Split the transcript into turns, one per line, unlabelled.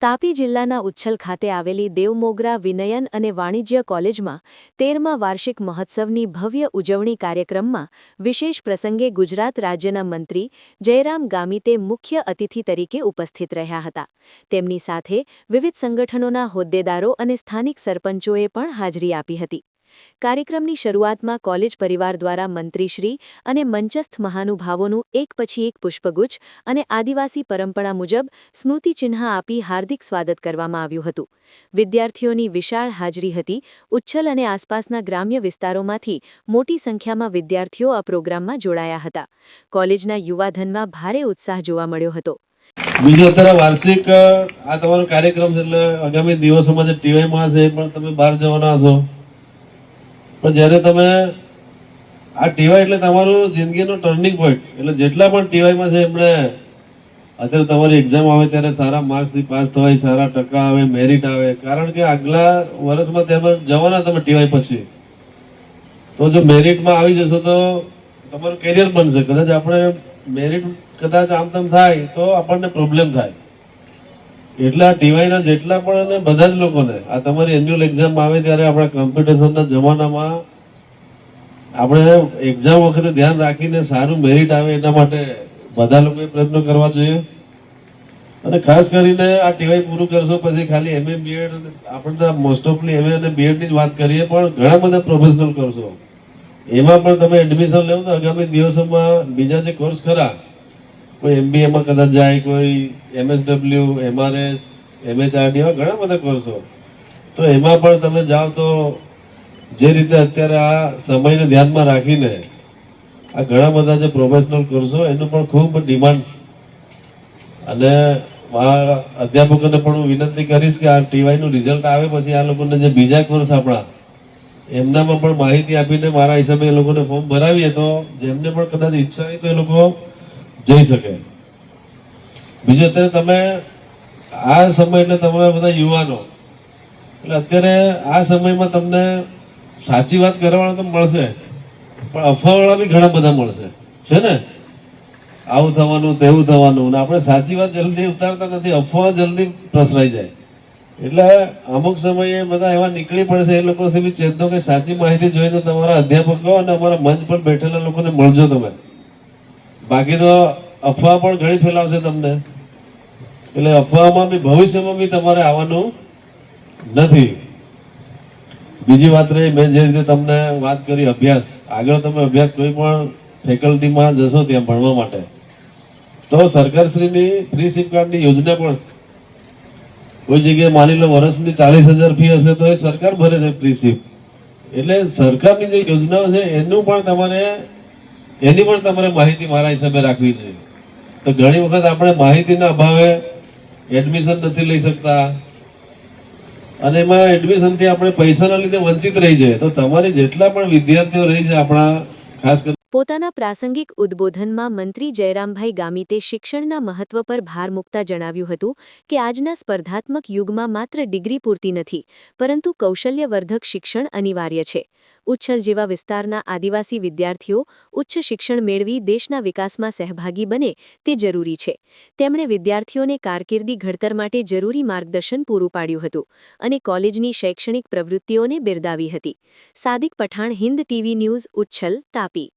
તાપી જિલ્લાના ઉચ્છલ ખાતે આવેલી દેવમોગરા વિનયન અને વાણિજ્ય કોલેજમાં 13મા વાર્ષિક મહોત્સવની ભવ્ય ઉજવણી કાર્યક્રમમાં વિશેષ પ્રસંગે ગુજરાત રાજ્યના મંત્રી જયરામ ગામિતે મુખ્ય અતિથિ તરીકે ઉપસ્થિત રહ્યા હતા। તેમની સાથે વિવિધ સંગઠનોના હોદ્દેદારો અને સ્થાનિક સરપંચોએ પણ હાજરી આપી હતી। કાર્યક્રમની શરૂઆતમાં કોલેજ પરિવાર દ્વારા મંત્રીશ્રી અને મંચસ્થ મહાનુભાવોનું એક પછી એક પુષ્પગુચ્છ અને આદિવાસી પરંપરા મુજબ સ્મૃતિચિહ્ન આપી હાર્દિક સ્વાગત કરવામાં આવ્યું હતું। વિદ્યાર્થીઓની વિશાળ હાજરી હતી। ઉચ્છલ અને આસપાસના ગ્રામ્ય વિસ્તારોમાંથી મોટી સંખ્યામાં વિદ્યાર્થીઓ આ પ્રોગ્રામમાં જોડાયા હતા। કોલેજના યુવાધનમાં ભારે ઉત્સાહ જોવા મળ્યો હતો।
બીજો અત્યારે વાર્ષિક આ તમારો કાર્યક્રમ છે એટલે આગામી દિવસોમાં જે ટીવાયમાં છે પણ તમે બહાર જવાના છો, પણ જ્યારે તમે આ ટીવાય એટલે તમારું જિંદગીનો ટર્નિંગ પોઈન્ટ, એટલે જેટલા પણ ટીવાયમાં છે એમણે અત્યારે તમારી એક્ઝામ આવે ત્યારે સારા માર્ક્સથી પાસ થવાય, સારા ટકા આવે, મેરિટ આવે, કારણ કે આગલા વર્ષમાં તમે જવાના તમે ટીવાય પછી, તો જો મેરિટમાં આવી જશો તો તમારું કેરિયર બનશે। કદાચ આપણે મેરિટ કદાચ આમ તેમ થાય તો આપણને પ્રોબ્લેમ થાય, એટલે આ ટીવાયના જેટલા પણ બધા જ લોકોને આ તમારી એન્યુઅલ એક્ઝામ આવે ત્યારે આપણા કોમ્પિટિશનના જમાનામાં આપણે એક્ઝામ વખતે ધ્યાન રાખીને સારું મેરિટ આવે એના માટે બધા લોકોએ પ્રયત્નો કરવા જોઈએ। અને ખાસ કરીને આ ટીવાય પૂરું કરશો પછી ખાલી એમએ બીએડ, આપણે તો મોસ્ટ ઓફલી એમએ અને બીએડની જ વાત કરીએ, પણ ઘણા બધા પ્રોફેશનલ કરશો, એમાં પણ તમે એડમિશન લેવો તો આગામી દિવસોમાં બીજા જે કોર્સ ખરા, કોઈ એમબીએમાં કદાચ જાય, કોઈ એમએસડબલ્યુ, એમઆરએસ, એમએચઆરડી, એવા ઘણા બધા કોર્સો, તો એમાં પણ તમે જાઓ તો જે રીતે અત્યારે આ સમયને ધ્યાનમાં રાખીને આ ઘણા બધા જે પ્રોફેશનલ કોર્સો એનું પણ ખૂબ ડિમાન્ડ છે। અને આ અધ્યાપકોને પણ હું વિનંતી કરીશ કે આ ટીવાયનું રિઝલ્ટ આવે પછી આ લોકોને જે બીજા કોર્સ આપણા એમનામાં પણ માહિતી આપીને મારા હિસાબે એ લોકોને ફોર્મ ભરાવીએ તો જેમને પણ કદાચ ઈચ્છા હોય તો એ લોકો જઈ શકે। બીજું અત્યારે તમે આ સમય એટલે તમે બધા યુવાનો, એટલે અત્યારે આ સમયમાં તમને સાચી વાત કરવાના તો મળશે, પણ અફવાવાળા બી ઘણા બધા મળશે, છે ને, આવું થવાનું તેવું થવાનું, ને આપણે સાચી વાત જલ્દી ઉતારતા નથી, અફવા જલ્દી પ્રસરાઈ જાય, એટલે અમુક સમયે બધા એવા નીકળી પડશે, એ લોકો સુધી ચેતનો કે સાચી માહિતી જોઈને તમારા અધ્યાપકો અને અમારા મંચ પર બેઠેલા લોકોને મળજો તમે, બાકી તો અફવા પણ ઘણી ફેલાવશે તમને, એટલે અફવામાં બી ભવિષ્યમાં બી તમારે આવવાનું નથી। બીજી વાત રહી, મેં જે રીતે તમને વાત કરી અભ્યાસ, આગળ તમે અભ્યાસ કોઈ પણ ફેકલ્ટીમાં જશો ત્યાં ભણવા માટે તો સરકારશ્રીની ફ્રી સિમ કાર્ડની યોજના પણ કોઈ જગ્યાએ માની લો વર્ષની 40,000 ફી હશે તો એ સરકાર ભરે છે ફ્રી સિમ, એટલે સરકારની જે યોજનાઓ છે એની પણ તમારે માહિતી મારા હિસાબે રાખવી જોઈએ। તો ઘણી વખત આપણે માહિતીના અભાવે એડમિશન નથી લઈ શકતા અને એમાં એડમિશનથી આપણે પૈસાના લીધે વંચિત રહી જાય, તો તમારે જેટલા પણ વિદ્યાર્થીઓ રહી છે આપણા, ખાસ કરીને
પોતાના પ્રાસંગિક ઉદ્બોધનમાં મંત્રી જયરામભાઈ ગામિતે શિક્ષણના મહત્વ પર ભાર મૂકતા જણાવ્યું હતું કે આજના સ્પર્ધાત્મક યુગમાં માત્ર ડિગ્રી પૂરતી નથી, પરંતુ કૌશલ્યવર્ધક શિક્ષણ અનિવાર્ય છે। ઉચ્છલ જેવા વિસ્તારના આદિવાસી વિદ્યાર્થીઓ ઉચ્ચ શિક્ષણ મેળવી દેશના વિકાસમાં સહભાગી બને તે જરૂરી છે। તેમણે વિદ્યાર્થીઓને કારકિર્દી ઘડતર માટે જરૂરી માર્ગદર્શન પૂરું પાડ્યું હતું અને કોલેજની શૈક્ષણિક પ્રવૃત્તિઓને બિરદાવી હતી। Sadiq Pathan, Hind TV news, Uchchhal, Tapi.